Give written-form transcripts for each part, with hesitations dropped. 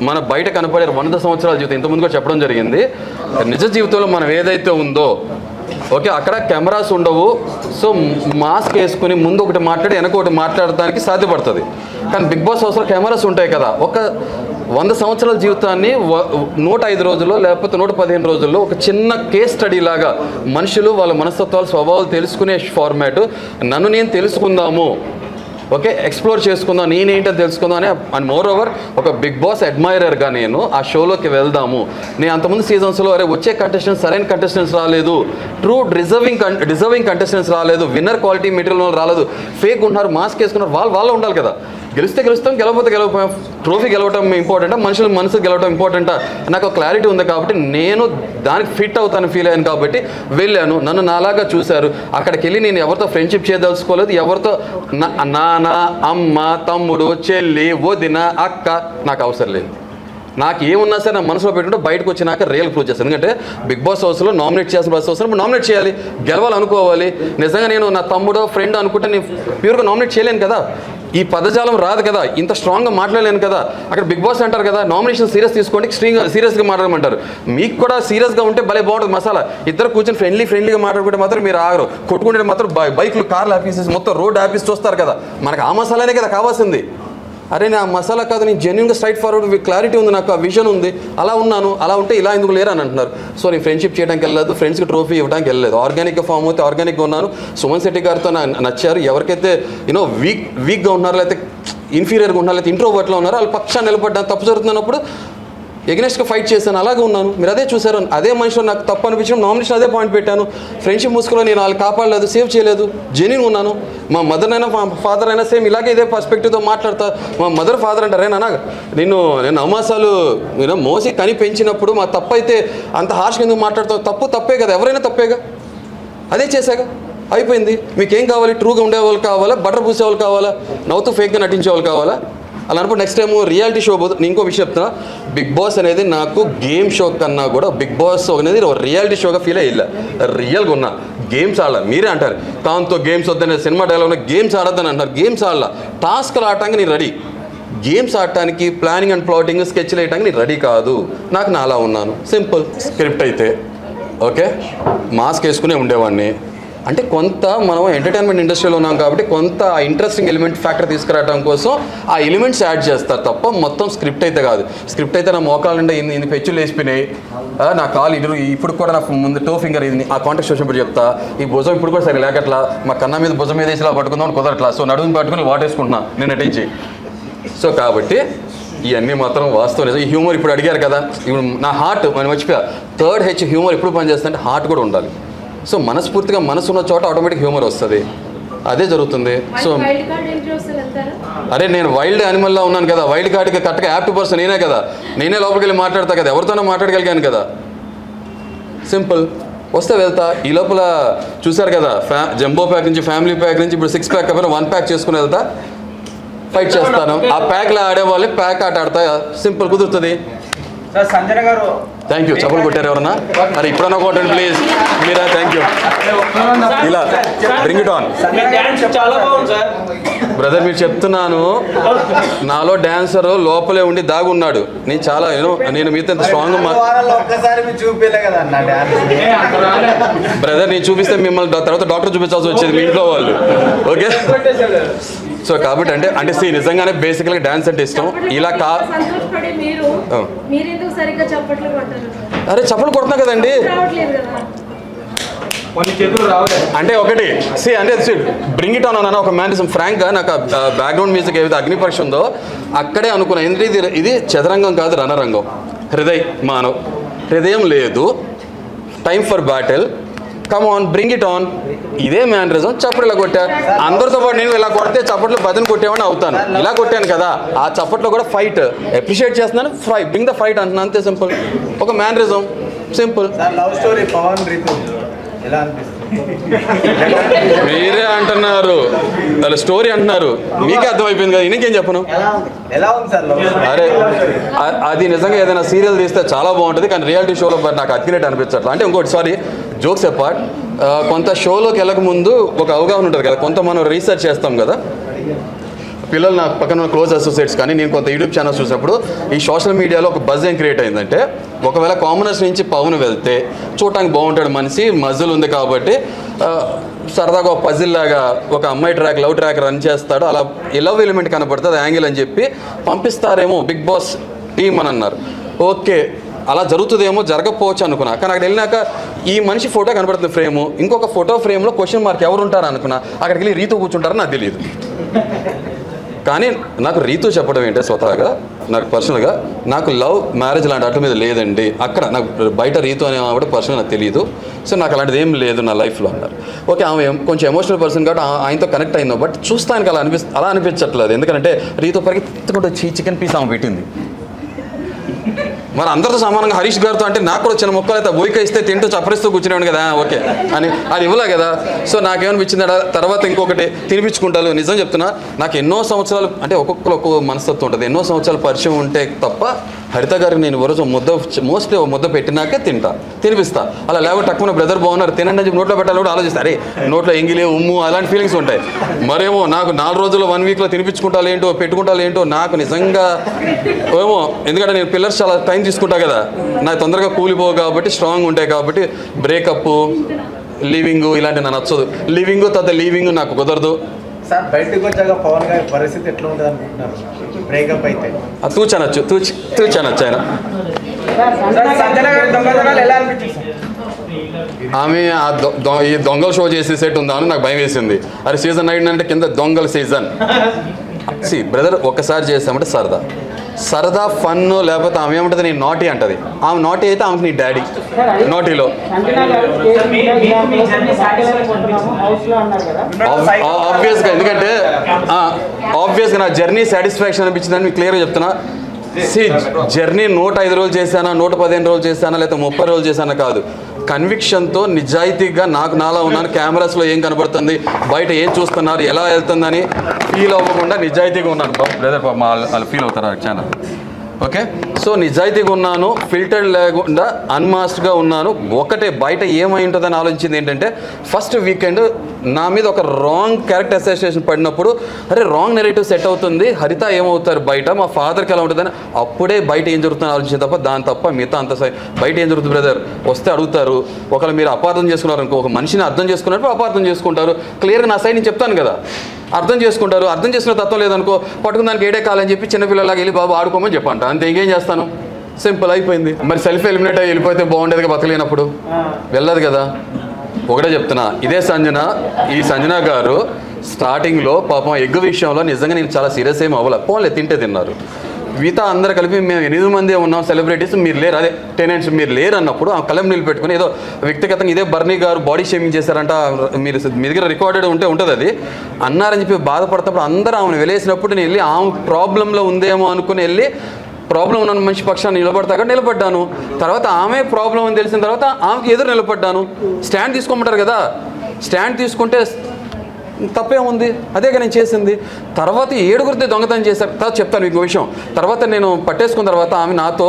మన బయట కనపడే 100 సంవత్సరాల జీవితం ఇంతకుముందు కూడా చెప్పడం జరిగింది. నిజ జీవితంలో మనం ఏదైతే ఉందో ఓకే అక్కడ కెమెరాస్ ఉండవు. సో మాస్క్ వేసుకుని ముందు ఒకటి మాట్లాడి వెనక ఒకటి మాట్లాడడానికి సాధ్యపడుతుంది. కానీ బిగ్ బాస్ హౌస్లో కెమెరాస్ ఉంటాయి కదా. ఒక 100 సంవత్సరాల జీవితాన్ని 105 రోజుల్లో లేకపోతే 115 రోజుల్లో ఒక చిన్న కేస్ స్టడీ లాగా మనుషులు వాళ్ళ మనస్తత్వాలు స్వభావాలు తెలుసుకునే ఫార్మాట్. నన్ను నేను తెలుసుకుందాము, ఓకే ఎక్స్ప్లోర్ చేసుకుందాం, నేనేంటని తెలుసుకుందాం అని మోర్ ఓవర్ ఒక బిగ్ బాస్ అడ్మైరర్గా నేను ఆ షోలోకి వెళ్దాము. నేను అంతకుముందు సీజన్స్లో అరే వచ్చే కంటెస్టెంట్స్ సరైన కంటెస్టెంట్స్ రాలేదు, ట్రూ డిజర్వింగ్ కంటెస్టెంట్స్ రాలేదు, విన్నర్ క్వాలిటీ మెటీరియల్ రాలేదు, ఫేక్ ఉన్నారు, మాస్క్ వేసుకున్నారు, వాళ్ళు ఉండాలి కదా. గెలిస్తే గెలుస్తాం, గెలవకపోతే గెలవపోయాం. ట్రోఫీ గెలవటం ఇంపార్టెంటా, మనుషుల మనసు గెలవటం ఇంపార్టెంటా, నాకు క్లారిటీ ఉంది కాబట్టి నేను దానికి ఫిట్ అవుతాను ఫీల్ అయ్యాను కాబట్టి వెళ్ళాను. నన్ను నాలాగా చూశారు. అక్కడికి వెళ్ళి నేను ఎవరితో ఫ్రెండ్షిప్ చేయదలుచుకోలేదు, ఎవరితో నాన్న అమ్మ తమ్ముడు చెల్లి వదిన అక్క నాకు అవసరం లేదు. నాకు ఏమున్నా సరే నా మనసులో పెట్టుకుంటే బయటకు వచ్చినాక రియల్ ప్రూవ్ చేస్తాను. ఎందుకంటే బిగ్ బాస్ హౌస్లో నామినేట్ చేయాల్సిన బస్ హౌస్లో నామినేట్ చేయాలి, గెలవాలనుకోవాలి. నిజంగా నేను నా తమ్ముడో ఫ్రెండ్ అనుకుంటే నేను ప్యూర్గా నామినేట్ చేయలేను కదా, ఈ పదజాలం రాదు కదా, ఇంత స్ట్రాంగ్గా మాట్లాడలేను కదా. అక్కడ బిగ్ బాస్ అంటారు కదా నామినేషన్ సీరియస్ తీసుకోండి, సీరియస్గా మాట్లాడమంటారు. మీకు కూడా సీరియస్గా ఉంటే భలే బాగుంటుంది మసాలా. ఇద్దరు కూర్చొని ఫ్రెండ్లీగా మాట్లాడుకుంటే మాత్రం మీరు ఆగరు, కొట్టుకుంటే మాత్రం బైక్లు కార్లు ఆఫీసెస్ మొత్తం రోడ్ ఆఫీస్ చూస్తారు కదా. మనకు ఆ మసాలానే కదా కావాల్సింది. అరే నా మసాలా కాదు, నేను జెన్యున్గా స్ట్రైట్ ఫార్వర్డ్ క్లారిటీ ఉంది, నాకు ఆ విజన్ ఉంది, అలా ఉన్నాను, అలా ఉంటే ఇలా ఎందుకు లేరు అని అంటున్నారు. సో నేను ఫ్రెండ్షిప్ చేయడానికి వెళ్ళలేదు, ఫ్రెండ్స్కి ట్రోఫీ ఇవ్వడానికి వెళ్ళలేదు. ఆర్గానిక్గా ఫామ్ అవుతే ఆర్గానిక్గా ఉన్నాను. సుమన్ శెట్టి గారితో నచ్చారు. ఎవరికైతే వీక్గా ఉన్నారో లేకపోతే ఇన్ఫీరియర్గా ఉన్నారో లేకపోతే ఇంట్రోవర్ట్లో ఉన్నారో వాళ్ళు పక్షాన్ని నిలబడ్డాను. తప్పు జరుగుతున్నప్పుడు ఎగ్నెస్ట్గా ఫైట్ చేశాను, అలాగే ఉన్నాను. మీరు అదే చూసారు. అదే మనిషిలో నాకు తప్పు అనిపించడం నామినేషన్ అదే పాయింట్ పెట్టాను. ఫ్రెండ్షిప్ ముసుగులో నేను వాళ్ళు కాపాడలేదు, సేవ్ చేయలేదు, జెన్యూన్ ఉన్నాను. మా మదర్ అయినా మా ఫాదర్ అయినా సేమ్ ఇలాగే ఇదే పర్స్పెక్టివ్తో మాట్లాడతా. మా మదర్ ఫాదర్ అంటారే నాన్న నేను అవమాసాలు మోసి కని పెంచినప్పుడు మా తప్పు అయితే అంత హార్ష్గా ఎందుకు మాట్లాడతావు? తప్పే కదా, ఎవరైనా తప్పేగా, అదే చేశాగా అయిపోయింది. మీకేం కావాలి? ట్రూగా ఉండేవాళ్ళు కావాలా, బటర్ పూసేవాళ్ళు కావాలా, నవ్వుతూ ఫేక్గా నటించేవాళ్ళు కావాలా? అలా అనుకుంటే నెక్స్ట్ టైం రియాలిటీ షో పోతుంది. నేను ఇంకో విషయం చెప్తున్నా, బిగ్ బాస్ అనేది నాకు గేమ్ షో కన్నా కూడా బిగ్ బాస్ అనేది రియాలిటీ షోగా ఫీల్ అయ్యి రియల్గా ఉన్నా. గేమ్స్ ఆడాల, మీరే అంటారు దాంతో గేమ్స్ వద్దనే సినిమా డైలాగ్లో గేమ్స్ ఆడొద్దని అంటారు. గేమ్స్ ఆడాల, టాస్క్లు ఆడటానికి నేను రెడీ. గేమ్స్ ఆడటానికి ప్లానింగ్ అండ్ ప్లాటింగ్ స్కెచ్లు వేయడానికి నేను రెడీ కాదు. నాకు నా అలా ఉన్నాను. సింపుల్ స్క్రిప్ట్ అయితే ఓకే మాస్క్ వేసుకునే ఉండేవాడిని. అంటే కొంత మనం ఎంటర్టైన్మెంట్ ఇండస్ట్రీలో ఉన్నాం కాబట్టి కొంత ఇంట్రెస్టింగ్ ఎలిమెంట్ ఫ్యాక్టర్ తీసుకురావడం కోసం ఆ ఎలిమెంట్స్ యాడ్ చేస్తారు తప్ప మొత్తం స్క్రిప్ట్ అయితే కాదు. స్క్రిప్ట్ అయితే నా మోకాలు నుండి ఇన్ని పెచ్చులు వేసిపోయినాయి, నా కాలు ఇప్పుడు కూడా నాకు ముందు టో ఫింగర్ ఇది ఆ కాంటాక్ట్ వచ్చినప్పుడు చెప్తా. ఈ భుజం ఇప్పుడు కూడా సరే లేకట్లా, మా కన్నా మీద భుజం మీద వేసి ఇలా పట్టుకుందాం అని కుదరట్లా. సో నడుముని పట్టుకుని వాటేసుకుంటున్నా నేను నటించి. సో కాబట్టి ఇవన్నీ మాత్రం వాస్తవం నిజం. ఈ హ్యూమర్ ఇప్పుడు అడిగారు కదా, ఇప్పుడు నా హార్ట్ మనం మర్చిపోయా. 3rd H హ్యూమర్ ఎప్పుడు పనిచేస్తుందంటే హార్ట్ కూడా ఉండాలి. సో మనస్ఫూర్తిగా మనసు ఉన్న చోట ఆటోమేటిక్ హ్యూమర్ వస్తుంది. అదే జరుగుతుంది. సో అరే నేను వైల్డ్ యానిమల్లా ఉన్నాను కదా, వైల్డ్ కార్డ్కి కరెక్ట్గా యాప్ట్ పర్సన్ నేనే కదా, నేనే లోపలికి వెళ్ళి మాట్లాడతా కదా, ఎవరితోనో మాట్లాడగలిగాను కదా. సింపుల్ వస్తే వెళ్తా. ఈ లోపల చూసారు కదా జంబో ప్యాక్ నుంచి ఫ్యామిలీ ప్యాక్ నుంచి ఇప్పుడు 6 ప్యాక్ కాకపోతే 1 ప్యాక్ చేసుకుని వెళ్తా, ఫైట్ చేస్తాను. ఆ ప్యాక్లో ఆడేవాళ్ళు ప్యాక్ ఆట ఆడతా. సింపుల్ కుదురుతుంది. సంజన గారు థ్యాంక్ యూ. చప్పలు కొట్టారు ఎవరన్నా? మరి ఇప్పుడన్నా కొట్టండి ప్లీజ్ మీరా. Thank you. ఇలా బ్రింగ్ ఇట్ ఆన్ బ్రదర్. మీరు చెప్తున్నాను నాలో డాన్సర్ లోపలే ఉండి దాగున్నాడు. నేను చాలా నేను మీతో ఎంత స్ట్రాంగ్ బ్రదర్. నేను చూపిస్తే మిమ్మల్ని తర్వాత డాక్టర్ చూపించాల్సి వచ్చేది మీ ఇంట్లో వాళ్ళు. ఓకే సో కాబట్టి అంటే నిజంగానే బేసికల్గా డాన్స్ అంటే ఇష్టం. ఇలా అరే చప్పలు కొడుతున్నా కదండి. అంటే ఒకటి అంటే బ్రింగ్ ఇట్ ఆన్ అన్న ఒక మ్యానిజం. ఫ్రాంక్గా నాకు బ్యాక్గ్రౌండ్ మ్యూజిక్ ఏదైతే అగ్ని పరీక్ష ఉందో అక్కడే అనుకున్నా. ఎందుకంటే ఇది చదరంగం కాదు రణరంగం. హృదయం లేదు, time for battle, come on bring it on. ఇదే మ్యానరిజం. చప్పట్లు ఇలా కొట్టా, అందరితో పాటు నేను ఇలా కొడితే చప్పట్లు బదులు కొట్టేవాడిని అవుతాను. ఇలా కొట్టాను కదా, ఆ చప్పట్లో కూడా ఫైట్ అప్రిషియేట్ చేస్తున్నాను. బ్రింగ్ ద ఫైట్ అంటున్నాను, అంతే సింపుల్. ఒక మ్యానరిజం సింపుల్. మీరే అంటున్నారు, వాళ్ళ స్టోరీ అంటున్నారు, మీకే అర్థమైపోయింది కదా, ఇంకేం చెప్పను. అరే అది నిజంగా ఏదైనా సీరియల్ తీస్తే చాలా బాగుంటుంది, కానీ రియాలిటీ షోలో నాకు అతికినట్టు అనిపించట్లా. అంటే ఇంకోటి సారీ జోక్స్ అపార్ట్, కొంత షోలోకి వెళ్ళక ముందు ఒక అవగాహన ఉంటుంది కదా, కొంత మనం రీసెర్చ్ చేస్తాం కదా. పిల్లలు నా పక్కన క్లోజ్ అసోసియేట్స్ కానీ నేను కొంత యూట్యూబ్ ఛానల్స్ చూసినప్పుడు ఈ సోషల్ మీడియాలో ఒక బజ్ ఏం క్రియేట్ అయిందంటే ఒకవేళ కామనర్స్ నుంచి పవన్ వెళ్తే చూడటానికి బాగుంటాడు మనిషి మజిల్ ఉంది కాబట్టి సరదాగా ఒక పజిల్ లాగా ఒక అమ్మాయి ట్రాక్ లవ్ ట్రాక్ రన్ చేస్తాడు అలా లవ్ ఎలిమెంట్ కనపడుతుంది యాంగిల్ అని చెప్పి పంపిస్తారేమో బిగ్ బాస్ టీమ్ అని అన్నారు. ఓకే అలా జరుగుతుందేమో జరగకపోవచ్చు అనుకున్నా. కానీ అక్కడ వెళ్ళినాక ఈ మనిషి ఫోటో కనబడుతుంది ఫ్రేము, ఇంకొక ఫోటో ఫ్రేమ్లో క్వశ్చన్ మార్క్ ఎవరు ఉంటారు అనుకున్నా. అక్కడికి వెళ్ళి రీతు కూర్చుంటారని నాకు తెలియదు. కానీ నాకు రీతు చెప్పడం ఏంటంటే స్వతహాగా నాకు పర్సనల్గా నాకు లవ్ మ్యారేజ్ లాంటి అట్ల మీద లేదండి. అక్కడ నాకు బయట రీతు అనే ఆవిడ పర్సనల్ నాకు తెలియదు. సో నాకు అలాంటిది ఏం లేదు నా లైఫ్లో అన్నారు. ఓకే ఆమె కొంచెం ఎమోషనల్ పర్సన్ కాబట్టి ఆయనతో కనెక్ట్ అయిందో బట్ చూస్తానికి అలా అనిపించట్లేదు. ఎందుకంటే రీతు పరిగెత్తుకుంటూ చికెన్ పీస్ ఆమె పెట్టింది. మరి అందరితో సమానంగా హరీష్ గారితో అంటే నాకు కూడా చిన్న మొక్కలు అయితే బోయిక ఇస్తే తింటూ చప్పరిస్తూ కూర్చునేవాడు కదా ఓకే అని అది ఇవ్వలే కదా. సో నాకేమనిపించింది తర్వాత ఇంకొకటి తినిపించుకుంటాను. నిజం చెప్తున్నా నాకు ఎన్నో సంవత్సరాలు అంటే ఒక్కొక్కరు ఒక్కొక్క మనస్తత్వం ఉంటుంది. ఎన్నో సంవత్సరాలు పరిచయం ఉంటే తప్ప హరిత గారికి నేను రోజు మోస్ట్లీ ముద్ద పెట్టినాకే తినిపిస్తా. అలా లేకపోతే తక్కువ బ్రదర్ బాగున్నారు తినండి అని నోట్లో పెట్టాలి కూడా ఆలోచిస్తా. అరే నోట్లో ఎంగిలే ఉమ్ము అలాంటి ఫీలింగ్స్ ఉంటాయి. మరేమో నాకు 4 రోజులు 1 వీక్లో తినిపించుకుంటాను ఏంటో పెట్టుకుంటాను ఏంటో నాకు నిజంగా ఏమో. ఎందుకంటే నేను పిల్లర్స్ చాలా టైం తీసుకుంటా కదా, నాకు తొందరగా కూలిపోవు కాబట్టి స్ట్రాంగ్ ఉంటాయి కాబట్టి బ్రేకప్ లీవింగ్ ఇలాంటి నాకు నచ్చదు. లీవింగ్ తర్వాత లీవింగ్ నాకు కుదరదు. సార్ బయటకు వచ్చాక పవన్ గారి పరిస్థితి ఎట్లా ఉంటుంది అనుకుంటున్నారు బ్రేకప్ అయితే? తూచనొచ్చు ఆయన. సంజన గారి దొంగతనాలు ఎలా అనిపించింది? ఆమె ఈ దొంగల షో చేసే సెట్ ఉందా అని నాకు భయం వేసింది. అది సీజన్ 9 అంటే కింద దొంగల సీజన్. బ్రదర్ ఒక్కసారి చేసామంటే సరదా ఫన్ లేకపోతే ఆమె ఏమంటుంది నేను నాటీ అంటది. ఆమె నాటీ అయితే ఆమెకి నీ డాడీ నాటీలో ఆబ్వియస్గా. ఎందుకంటే ఆబ్వియస్గా నా జర్నీ సాటిస్ఫాక్షన్ అనిపించిందని మీకు క్లియర్గా చెప్తున్నా. జర్నీ 105 రోజులు చేశానా 115 రోజులు చేశానా లేకపోతే 30 రోజులు చేశానా కాదు, కన్విక్షన్తో నిజాయితీగా నాలా ఉన్నాను. కెమెరాస్లో ఏం కనబడుతుంది బయట ఏం చూస్తున్నారు ఎలా వెళ్తుందని ఫీల్ అవ్వకుండా నిజాయితీగా ఉన్నాను. బ్రదర్ వాళ్ళు ఫీల్ అవుతారా ఛానల్ ఓకే. సో నిజాయితీగా ఉన్నాను, ఫిల్టర్ లేకుండా అన్మాస్క్గా ఉన్నాను. ఒకటే బయట ఏమై ఉంటుందని ఆలోచించింది ఏంటంటే ఫస్ట్ వీకెండ్ నా మీద ఒక రాంగ్ క్యారెక్టర్ అసోసియేషన్ పడినప్పుడు అరే రాంగ్ నెరేటివ్ సెట్ అవుతుంది, హరిత ఏమవుతారు బయట మా ఫాదర్కి ఎలా ఉంటుందని అప్పుడే బయట ఏం జరుగుతుందని ఆలోచించింది తప్ప దాని తప్ప మిగతా అంత బయట ఏం జరుగుతుంది బ్రదర్ వస్తే అడుగుతారు. ఒకవేళ మీరు అపార్థం చేసుకున్నారు అనుకో, ఒక మనిషిని అర్థం చేసుకున్నప్పుడు అపార్థం చేసుకుంటారు. క్లియర్గా నా సైడ్ నేను చెప్తాను కదా, అర్థం చేసుకుంటారు. అర్థం చేసుకునే తత్వం లేదనుకో పట్టుకుని దానికి ఏడే కాలని చెప్పి చిన్నపిల్లలాగా వెళ్ళి బాబు ఆడుకోమని చెప్పంట అంతే. ఇంకేం చేస్తాను, సింపుల్ అయిపోయింది. మరి సెల్ఫ్ ఎలిమినేట్ అయ్యి వెళ్ళిపోతే బాగుండేదిగా, బతకలేనప్పుడు వెళ్ళదు కదా. ఒకటే చెప్తున్నా, ఇదే ఈ సంజన గారు స్టార్టింగ్లో పాపం ఎగ్ విషయంలో నిజంగా నేను చాలా సీరియస్ ఏమి అవ్వలే. పోన్లే తింటే తిన్నారు. మిగతా అందరు కలిపి మేము 8 మంది ఉన్నాం సెలబ్రిటీస్, మీరు లేరు అదే టెనెంట్స్ మీరు లేరు అన్నప్పుడు ఆ కలం నీళ్ళు పెట్టుకుని ఏదో వ్యక్తిగతంగా ఇదే బర్నీ గారు బాడీ షేమింగ్ చేశారంట, మీరు మీ దగ్గర రికార్డెడ్ ఉంటుంది అది అన్నారని చెప్పి బాధపడతాప్పుడు అందరూ ఆమెను వెళ్ళేసినప్పుడు నేను వెళ్ళి ఆమె ప్రాబ్లంలో ఉందేమో అనుకుని వెళ్ళి ప్రాబ్లం ఉన్న మనిషి పక్షాన్ని నిలబడతాక నిలబడ్డాను. తర్వాత ఆమె ప్రాబ్లం అని తెలిసిన తర్వాత ఆమెకి ఎదురు నిలబడ్డాను. స్టాండ్ తీసుకోమంటారు కదా, స్టాండ్ తీసుకుంటే తప్పే ఉంది, అదేగా నేను చేసింది. తర్వాత 7గురితో దొంగతనం చేశారు. తర్వాత చెప్తాను మీకు విషయం. తర్వాత నేను పట్టేసుకున్న తర్వాత ఆమె నాతో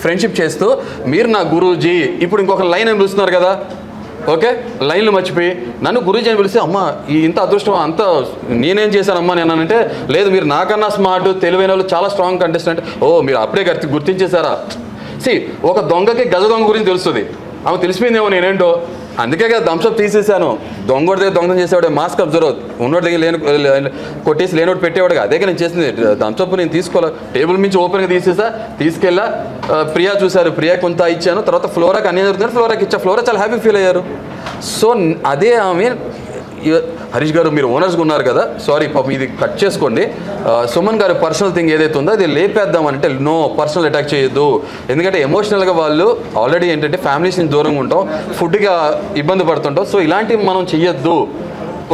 ఫ్రెండ్షిప్ చేస్తూ మీరు నా గురూజీ, ఇప్పుడు ఇంకొక లైన్ అని పిలుస్తున్నారు కదా ఓకే, లైన్లు మర్చిపోయి నన్ను గురూజీ అని పిలిస్తే అమ్మ ఇంత అదృష్టం అంత నేనేం చేశానమ్మా నేను అంటే లేదు మీరు నాకన్నా స్మార్ట్ తెలివైన వాళ్ళు చాలా స్ట్రాంగ్ కంటెస్టెంట్. ఓ మీరు అప్పుడే గుర్తించేశారా. ఒక దొంగకి గజ దొంగ గురించి తెలుస్తుంది, ఆమె తెలిసిపోయిందేమో నేనేంటో. అందుకే కదా థమ్స్అప్ తీసేసాను. దొంగోడి దగ్గర దొంగతనం చేసేవాడే మాస్క్ అబ్జర్వ్, ఉన్నోడి దగ్గర కొట్టేసి లేనోటి పెట్టేవాడుగా. అదే నేను చేసింది. థమ్స్అప్ నేను తీసుకోవాలి, టేబుల్ మించి ఓపెన్గా తీసేసా, తీసుకెళ్ళా. ప్రియా చూశారు, ప్రియా కొంత ఇచ్చాను. తర్వాత ఫ్లోరాకి అన్నీ జరుగుతుంది, ఫ్లోరాకి ఇచ్చా. ఫ్లోరా చాలా హ్యాపీ ఫీల్ అయ్యారు. సో అదే ఆమె హరీష్ గారు మీరు ఓనర్స్గా ఉన్నారు కదా, సారీ పాపం ఇది కట్ చేసుకోండి. సుమన్ గారి పర్సనల్ థింగ్ ఏదైతే ఉందో అది లేపేద్దామంటే నో, పర్సనల్ అటాక్ చేయొద్దు. ఎందుకంటే ఎమోషనల్గా వాళ్ళు ఆల్రెడీ ఏంటంటే ఫ్యామిలీస్ నుంచి దూరంగా ఉంటాం, ఫుడ్గా ఇబ్బంది పడుతుంటాం. సో ఇలాంటివి మనం చెయ్యొద్దు,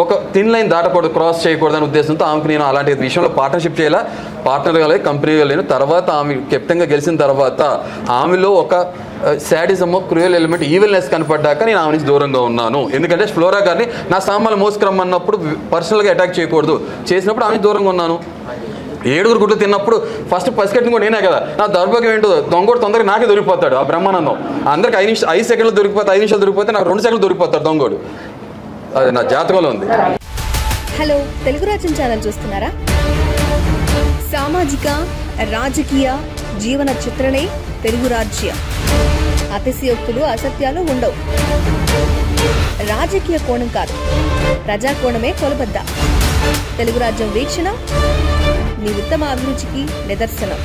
ఒక థిన్ లైన్ దాటకూడదు, క్రాస్ చేయకూడదు అనే ఉద్దేశంతో ఆమెకు నేను అలాంటి విషయంలో పార్ట్నర్షిప్ చేయాలా, పార్ట్నర్గా లేదు, కంపెనీగా లేను. తర్వాత ఆమె కెప్టెన్గా గెలిచిన తర్వాత ఆమెలో ఒక శాడిజము క్రూయల్ ఎలిమెంట్ ఈవిల్నెస్ కనపడ్డాక నేను ఆమె నుంచి దూరంగా ఉన్నాను. ఎందుకంటే ఫ్లోరా గారిని నా సామాన్లు మోసుకురమ్మన్నప్పుడు పర్సనల్గా అటాక్ చేయకూడదు, చేసినప్పుడు ఆమె దూరంగా ఉన్నాను. 7 గుడ్లు తిన్నప్పుడు ఫస్ట్ పసికట్టిన కూడా నేనే కదా. నా దౌర్భాగ్యం ఏంటో దొంగోడు తొందరగా నాకే దొరికిపోతాడు. ఆ బ్రహ్మానందం అందరికి 5 సెకండ్లు దొరికిపోతే 5 నిమిషాలు దొరికిపోతే నాకు 2 సెకండ్లు దొరికిపోతాడు దొంగోడు. అది నా జాతకంలో ఉంది. హలో, తెలుగు రాజ్యం ఛానల్ చూస్తున్నారా? సామాజిక రాజకీయ జీవన చిత్రణే తెలుగు రాజ్యం. అతిశయోక్తులు అసత్యాలు ఉండవు. రాజకీయ కోణం కాదు, ప్రజా కోణమే కొలబద్ద. తెలుగు రాజ్యం వీక్షణ మీ ఉత్తమ అభిరుచికి నిదర్శనం.